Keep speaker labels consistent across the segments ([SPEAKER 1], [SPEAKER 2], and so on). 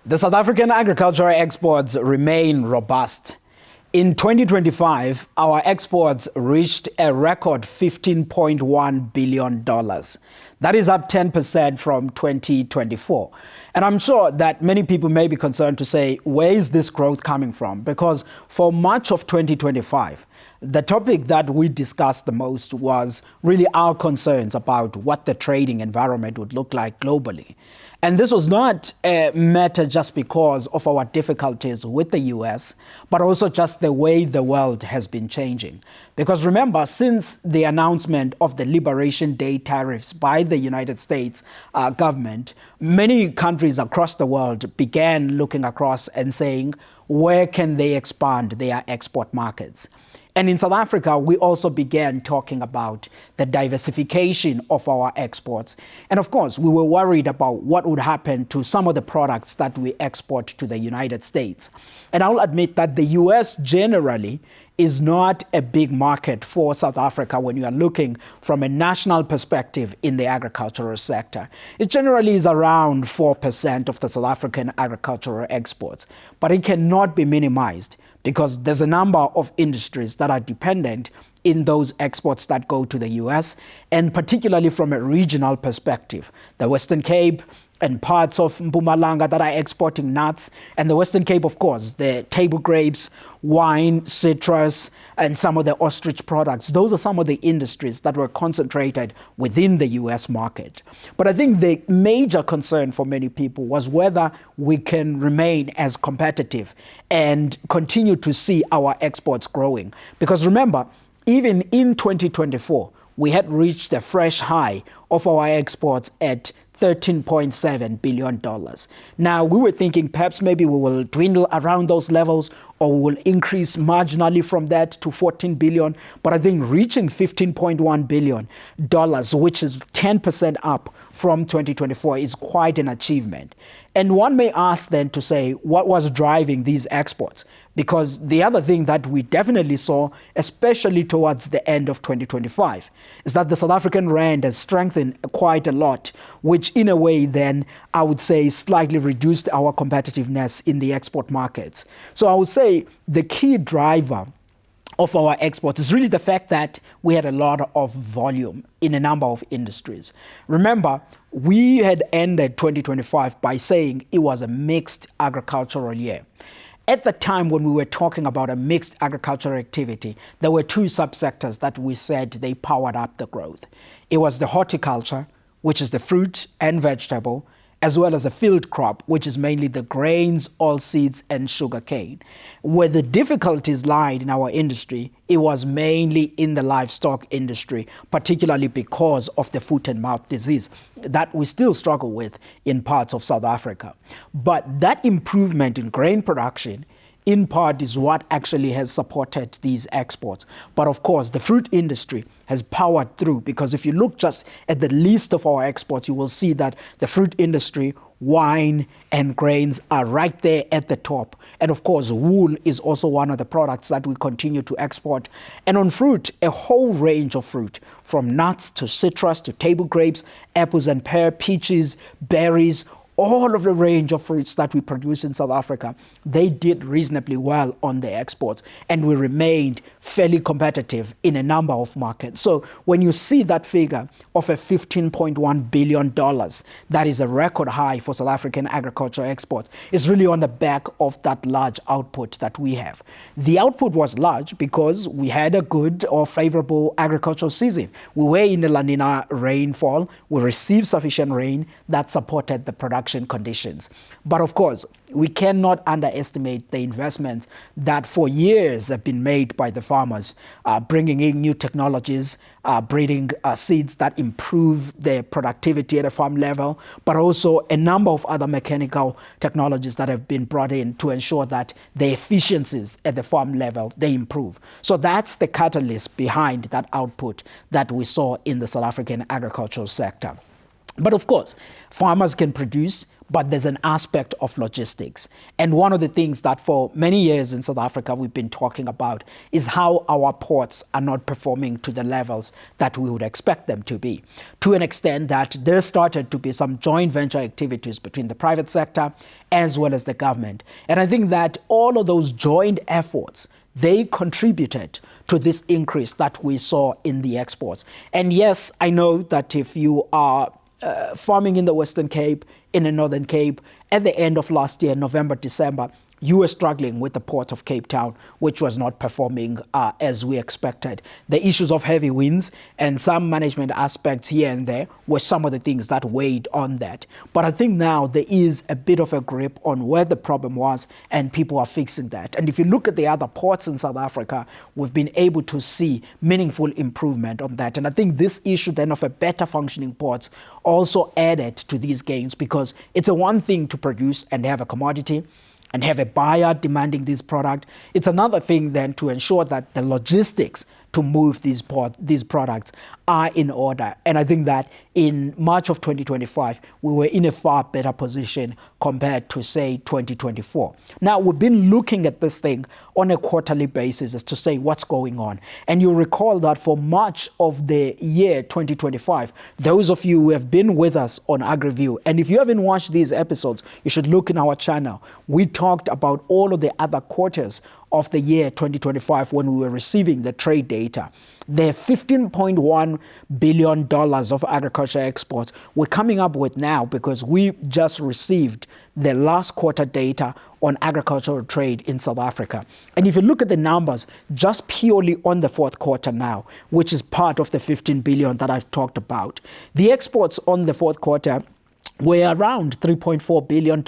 [SPEAKER 1] The South African agricultural exports remain robust. In 2025, our exports reached a record $15.1 billion. That is up 10% from 2024. And I'm sure that many people may be concerned to say, where is this growth coming from? Because for much of 2025, the topic that we discussed the most was really our concerns about what the trading environment would look like globally. And this was not a matter just because of our difficulties with the US, but also just the way the world has been changing. Because remember, since the announcement of the Liberation Day tariffs by the United States government, many countries across the world began looking across and saying, where can they expand their export markets? And in South Africa, we also began talking about the diversification of our exports. And of course, we were worried about what would happen to some of the products that we export to the United States. And I'll admit that the US generally is not a big market for South Africa when you are looking from a national perspective in the agricultural sector. It generally is around 4% of the South African agricultural exports, but it cannot be minimized because there's a number of industries that are dependent in those exports that go to the US, and particularly from a regional perspective. The Western Cape and parts of Mpumalanga that are exporting nuts, and the Western Cape, of course, the table grapes, wine, citrus, and some of the ostrich products. Those are some of the industries that were concentrated within the US market. But I think the major concern for many people was whether we can remain as competitive and continue to see our exports growing. Because remember, even in 2024, we had reached a fresh high of our exports at $13.7 billion. Now, we were thinking perhaps maybe we will dwindle around those levels or we will increase marginally from that to 14 billion. But I think reaching $15.1 billion, which is 10% up from 2024, is quite an achievement. And one may ask then to say, what was driving these exports? Because the other thing that we definitely saw, especially towards the end of 2025, is that the South African rand has strengthened quite a lot, which in a way then I would say slightly reduced our competitiveness in the export markets. So I would say the key driver of our exports is really the fact that we had a lot of volume in a number of industries. Remember, we had ended 2025 by saying it was a mixed agricultural year. At the time when we were talking about a mixed agricultural activity, there were two subsectors that we said they powered up the growth. It was the horticulture, which is the fruit and vegetable, as well as a field crop, which is mainly the grains, oilseeds, and sugarcane. Where the difficulties lied in our industry, it was mainly in the livestock industry, particularly because of the foot and mouth disease that we still struggle with in parts of South Africa. But that improvement in grain production in part is what actually has supported these exports. But of course, the fruit industry has powered through, because if you look just at the list of our exports, you will see that the fruit industry, wine and grains are right there at the top. And of course, wool is also one of the products that we continue to export. And on fruit, a whole range of fruit, from nuts to citrus to table grapes, apples and pear, peaches, berries, all of the range of fruits that we produce in South Africa, they did reasonably well on the exports, and we remained fairly competitive in a number of markets. So when you see that figure of a $15.1 billion, that is a record high for South African agriculture exports, it's really on the back of that large output that we have. The output was large because we had a good or favorable agricultural season. We were in the La Niña rainfall, we received sufficient rain that supported the production conditions. But of course, we cannot underestimate the investment that for years have been made by the farmers, bringing in new technologies, breeding seeds that improve their productivity at a farm level, but also a number of other mechanical technologies that have been brought in to ensure that the efficiencies at the farm level, they improve. So that's the catalyst behind that output that we saw in the South African agricultural sector. But of course, farmers can produce, but there's an aspect of logistics. And one of the things that for many years in South Africa we've been talking about is how our ports are not performing to the levels that we would expect them to be, to an extent that there started to be some joint venture activities between the private sector as well as the government. And I think that all of those joint efforts, they contributed to this increase that we saw in the exports. And yes, I know that if you are farming in the Western Cape, in the Northern Cape, at the end of last year, November, December, you were struggling with the port of Cape Town, which was not performing as we expected. The issues of heavy winds and some management aspects here and there were some of the things that weighed on that. But I think now there is a bit of a grip on where the problem was, and people are fixing that. And if you look at the other ports in South Africa, we've been able to see meaningful improvement on that. And I think this issue then of a better functioning ports also added to these gains, because it's a one thing to produce and have a commodity and have a buyer demanding this product. It's another thing then to ensure that the logistics to move these products are in order. And I think that in March of 2025, we were in a far better position compared to, say, 2024. Now, we've been looking at this thing on a quarterly basis as to say what's going on. And you recall that for March of the year 2025, those of you who have been with us on AGRIVIEW, and if you haven't watched these episodes, you should look in our channel. We talked about all of the other quarters of the year 2025 when we were receiving the trade data. The $15.1 billion of agriculture exports we're coming up with now, because we just received the last quarter data on agricultural trade in South Africa. And if you look at the numbers just purely on the fourth quarter now, which is part of the 15 billion that I've talked about, the exports on the fourth quarter were around $3.4 billion,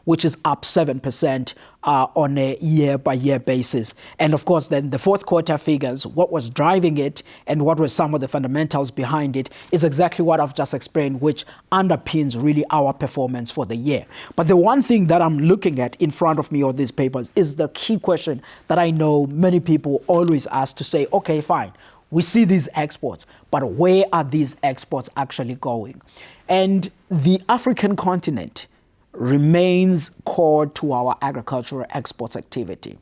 [SPEAKER 1] which is up 7% on a year-by-year basis. And of course, then the fourth quarter figures, what was driving it and what were some of the fundamentals behind it is exactly what I've just explained, which underpins really our performance for the year. But the one thing that I'm looking at in front of me on these papers is the key question that I know many people always ask to say, okay, fine, we see these exports, but where are these exports actually going? And the African continent remains core to our agricultural exports activity.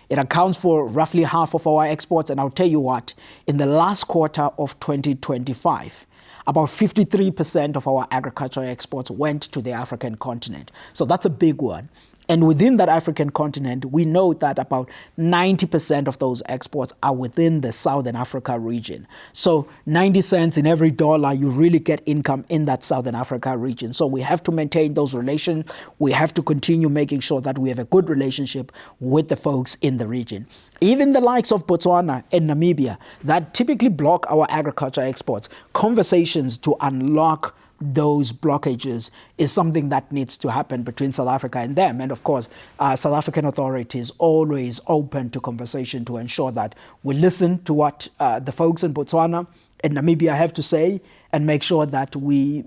[SPEAKER 1] It accounts for roughly half of our exports, and I'll tell you what, in the last quarter of 2025, about 53% of our agricultural exports went to the African continent. So that's a big one. And within that African continent, we know that about 90% of those exports are within the Southern Africa region. So 90 cents in every dollar, you really get income in that Southern Africa region. So we have to maintain those relations. We have to continue making sure that we have a good relationship with the folks in the region. Even the likes of Botswana and Namibia that typically block our agriculture exports, conversations to unlock those blockages is something that needs to happen between South Africa and them. And of course, South African authorities always open to conversation to ensure that we listen to what the folks in Botswana and Namibia have to say and make sure that we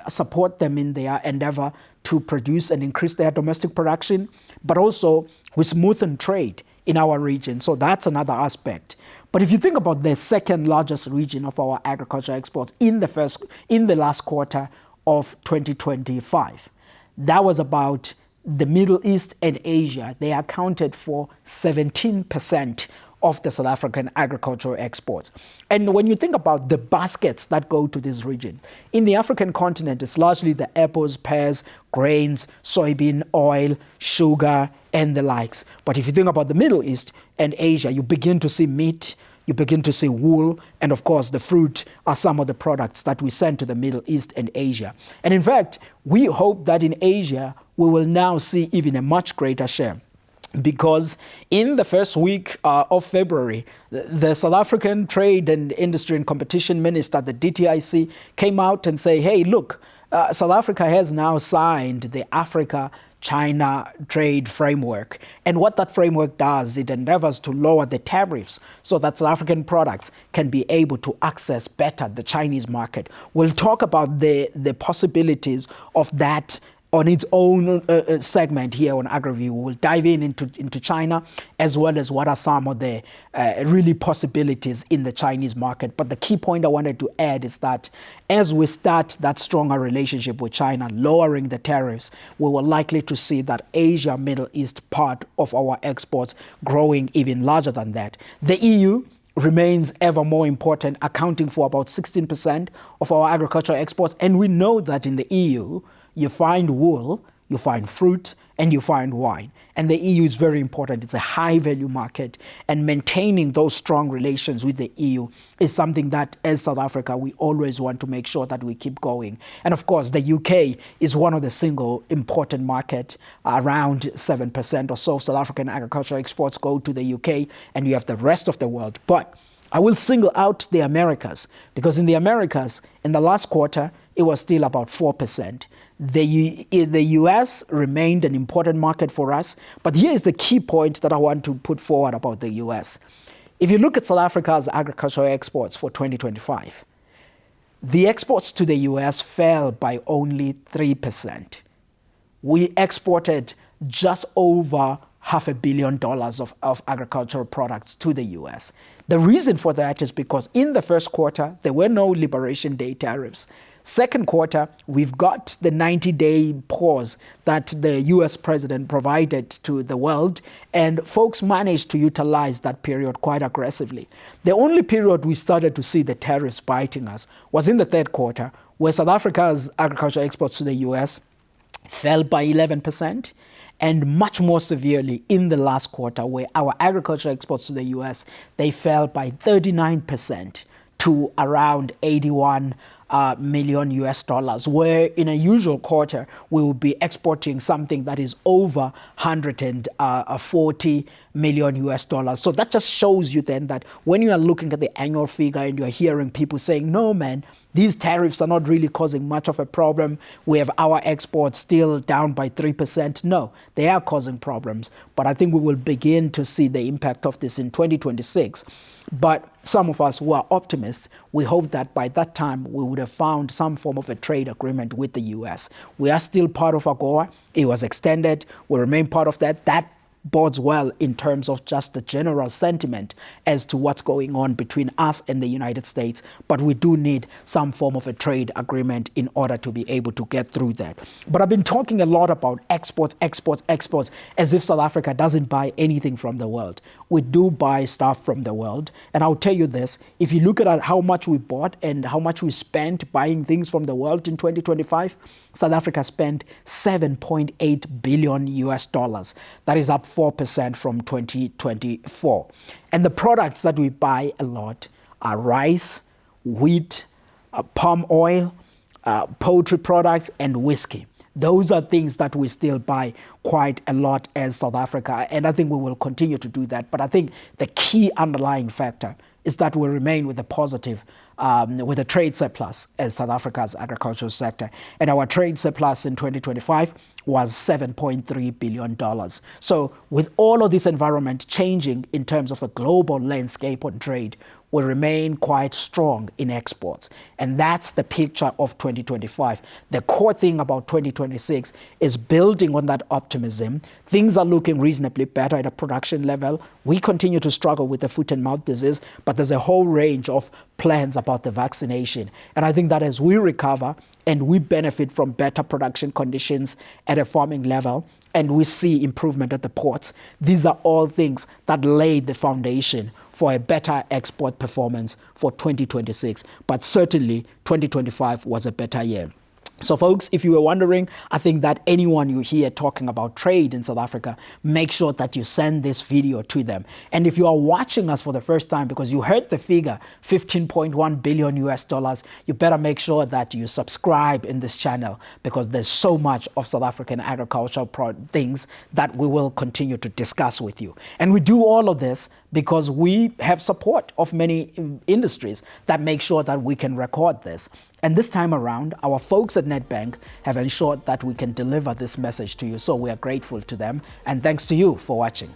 [SPEAKER 1] support them in their endeavor to produce and increase their domestic production, but also we smoothen trade in our region. So that's another aspect. But if you think about the second largest region of our agriculture exports in the last quarter of 2025, that was about the Middle East and Asia. They accounted for 17% of the South African agricultural exports. And when you think about the baskets that go to this region, in the African continent, it's largely the apples, pears, grains, soybean oil, sugar, and the likes. But if you think about the Middle East and Asia, you begin to see meat, you begin to see wool, and of course the fruit are some of the products that we send to the Middle East and Asia. And in fact, we hope that in Asia, we will now see even a much greater share. Because in the first week of February, the South African Trade and Industry and Competition Minister, the DTIC, came out and say, hey, look, South Africa has now signed the Africa-China trade framework. And what that framework does, it endeavors to lower the tariffs so that South African products can be able to access better the Chinese market. We'll talk about the possibilities of that on its own segment here on AgriView. We'll dive into China, as well as what are some of the really possibilities in the Chinese market. But the key point I wanted to add is that as we start that stronger relationship with China, lowering the tariffs, we were likely to see that Asia, Middle East part of our exports growing even larger than that. The EU remains ever more important, accounting for about 16% of our agricultural exports. And we know that in the EU, you find wool, you find fruit, and you find wine. And the EU is very important. It's a high-value market. And maintaining those strong relations with the EU is something that, as South Africa, we always want to make sure that we keep going. And of course, the UK is one of the single important market. Around 7% or so of South African agricultural exports go to the UK, and you have the rest of the world. But I will single out the Americas, because in the Americas, in the last quarter, it was still about 4%. The US remained an important market for us, but here is the key point that I want to put forward about the US. If you look at South Africa's agricultural exports for 2025, the exports to the US fell by only 3%. We exported just over $500 million of agricultural products to the US. The reason for that is because in the first quarter, there were no Liberation Day tariffs. Second quarter, we've got the 90-day pause that the US president provided to the world, and folks managed to utilize that period quite aggressively. The only period we started to see the tariffs biting us was in the third quarter, where South Africa's agricultural exports to the US fell by 11%, and much more severely in the last quarter, where our agricultural exports to the US, they fell by 39% to around 81 million US dollars, where in a usual quarter, we will be exporting something that is over 140 million US dollars. So that just shows you then that when you are looking at the annual figure and you're hearing people saying, no, man, these tariffs are not really causing much of a problem. We have our exports still down by 3%. No, they are causing problems. But I think we will begin to see the impact of this in 2026. But some of us who are optimists, we hope that by that time we would have found some form of a trade agreement with the US. We are still part of AGOA. It was extended. We remain part of that. That bodes well in terms of just the general sentiment as to what's going on between us and the United States. But we do need some form of a trade agreement in order to be able to get through that. But I've been talking a lot about exports, as if South Africa doesn't buy anything from the world. We do buy stuff from the world. And I'll tell you this, if you look at how much we bought and how much we spent buying things from the world in 2025, South Africa spent 7.8 billion US dollars. That is up 4% from 2024. And the products that we buy a lot are rice, wheat, palm oil, poultry products, and whiskey. Those are things that we still buy quite a lot as South Africa, and I think we will continue to do that. But I think the key underlying factor is that we remain with a positive, with a trade surplus as South Africa's agricultural sector. And our trade surplus in 2025 was $7.3 billion. So with all of this environment changing in terms of the global landscape on trade, we remain quite strong in exports. And that's the picture of 2025. The core thing about 2026 is building on that optimism. Things are looking reasonably better at a production level. We continue to struggle with the foot and mouth disease, but there's a whole range of plans about the vaccination. And I think that as we recover and we benefit from better production conditions at a farming level, and we see improvement at the ports, these are all things that lay the foundation for a better export performance for 2026. But certainly 2025 was a better year. So folks, if you were wondering, I think that anyone you hear talking about trade in South Africa, make sure that you send this video to them. And if you are watching us for the first time because you heard the figure, 15.1 billion US dollars, you better make sure that you subscribe in this channel, because there's so much of South African agricultural things that we will continue to discuss with you. And we do all of this because we have support of many industries that make sure that we can record this. And this time around, our folks at Nedbank have ensured that we can deliver this message to you. So we are grateful to them. And thanks to you for watching.